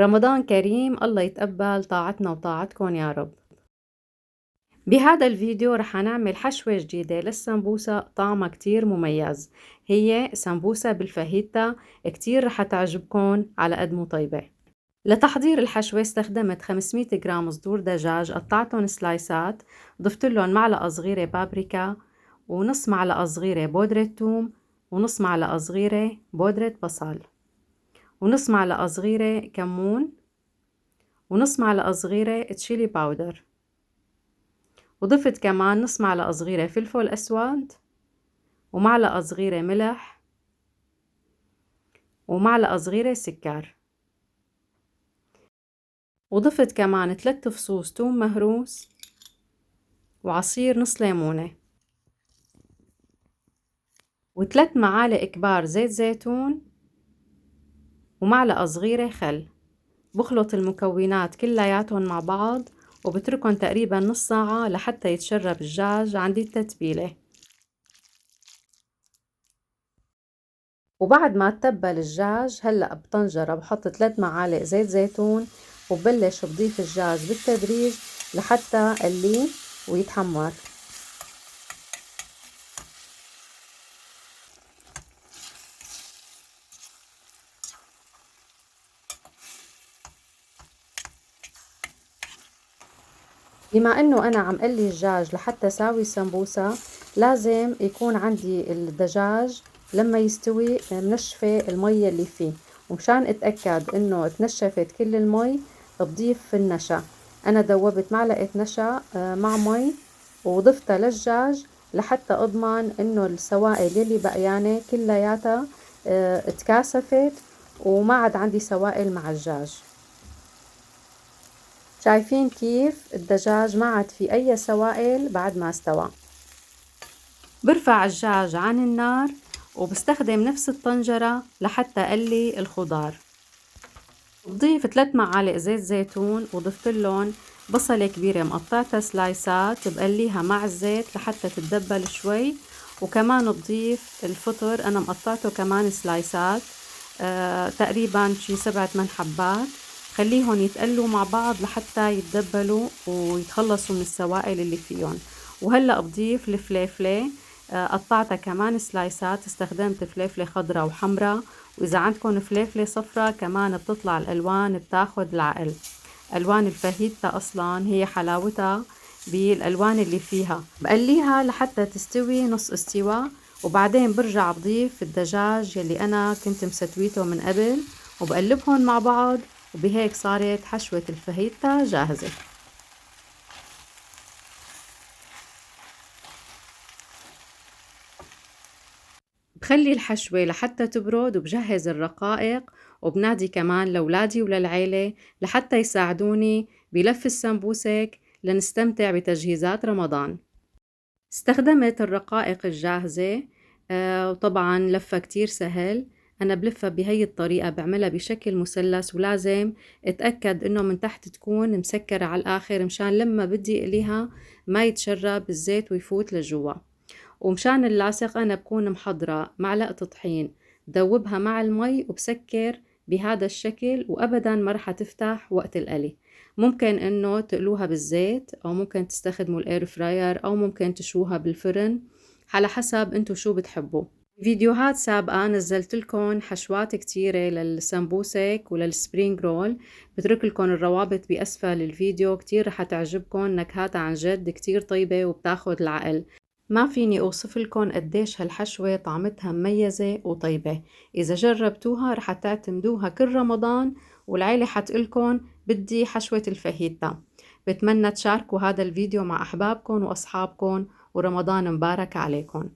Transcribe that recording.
رمضان كريم، الله يتقبل طاعتنا وطاعتكم يا رب. بهذا الفيديو رح نعمل حشوة جديدة للسمبوسة طعمها كتير مميز. هي سمبوسة بالفاهيتا، كتير رح تعجبكم على قد مو طيبة. لتحضير الحشوة استخدمت 500 جرام صدور دجاج، قطعتهم سلايسات، ضفت لهم معلقة صغيرة بابريكا، ونص معلقة صغيرة بودرة ثوم، ونص معلقة صغيرة بودرة بصل، ونص معلقة صغيرة كمون، ونص معلقة صغيرة تشيلي باودر، وضفت كمان نص معلقة صغيرة فلفل أسود، ومعلقة صغيرة ملح، ومعلقة صغيرة سكر، وضفت كمان 3 فصوص توم مهروس، وعصير نص ليمونة، و3 معالق كبار زيت زيتون، ومعلقة صغيرة خل. بخلط المكونات كلياتهم مع بعض وبتركهم تقريبا نص ساعة لحتى يتشرب الدجاج عندي التتبيلة. وبعد ما تتبل الدجاج هلأ بطنجرة بحط 3 معالق زيت زيتون، وببلش بضيف الدجاج بالتدريج لحتى اقليه ويتحمر. بما انه انا عم قلي الدجاج لحتى ساوي سمبوسة، لازم يكون عندي الدجاج لما يستوي منشفة المية اللي فيه، ومشان اتأكد انه تنشفت كل المي بضيف النشا. انا دوبت معلقة نشا مع مي وضفتها للدجاج لحتى اضمن انه السوائل اللي بقيانة كلياتها اتكاثفت وما عاد عندي سوائل مع الدجاج. شايفين كيف الدجاج ما عاد في اي سوائل بعد ما استوى. برفع الدجاج عن النار وبستخدم نفس الطنجرة لحتى اقلي الخضار. بضيف 3 معالق زيت زيتون، وضفت لهم بصلة كبيرة مقطعتها سلايسات بقليها مع الزيت لحتى تتدبل شوي، وكمان بضيف الفطر انا مقطعته كمان سلايسات تقريبا شي 7-8 حبات. خليهم يتقلوا مع بعض لحتى يتدبلوا ويتخلصوا من السوائل اللي فيهم. وهلأ بضيف الفليفلة قطعتها كمان سلايسات، استخدمت فليفلة خضراء وحمراء، وإذا عندكم فليفلة صفراء كمان بتطلع الألوان بتاخد العقل. ألوان الفاهيتا أصلا هي حلاوتها بالألوان اللي فيها. بقليها لحتى تستوي نص استواء، وبعدين برجع بضيف الدجاج يلي أنا كنت مستويته من قبل وبقلبهم مع بعض، وبهيك صارت حشوة الفاهيتا جاهزة. بخلي الحشوة لحتى تبرد وبجهز الرقائق، وبنادي كمان لأولادي وللعيلة لحتى يساعدوني بلف السمبوسك لنستمتع بتجهيزات رمضان. استخدمت الرقائق الجاهزة وطبعا لفة كتير سهل. أنا بلفها بهي الطريقة، بعملها بشكل مثلث، ولازم اتأكد إنه من تحت تكون مسكرة على الآخر مشان لما بدي اقليها ما يتشرب الزيت ويفوت لجوا. ومشان اللاصق أنا بكون محضرة معلقة طحين دوبها مع المي وبسكر بهذا الشكل، وأبدا ما رح تفتح وقت القلي. ممكن إنه تقلوها بالزيت، أو ممكن تستخدموا الإير فراير، أو ممكن تشوها بالفرن على حسب أنتو شو بتحبوا. فيديوهات سابقة نزلت لكم حشوات كتيرة للسمبوسك وللسبرينج رول، بترك لكم الروابط بأسفل الفيديو. كتير رح تعجبكم، نكهاتها عن جد كتير طيبة وبتاخد العقل. ما فيني أوصف لكم قديش هالحشوة طعمتها مميزة وطيبة. إذا جربتوها رح تعتمدوها كل رمضان، والعيلة حتقلكن بدي حشوة الفاهيتا. بتمنى تشاركوا هذا الفيديو مع أحبابكم وأصحابكم، ورمضان مبارك عليكم.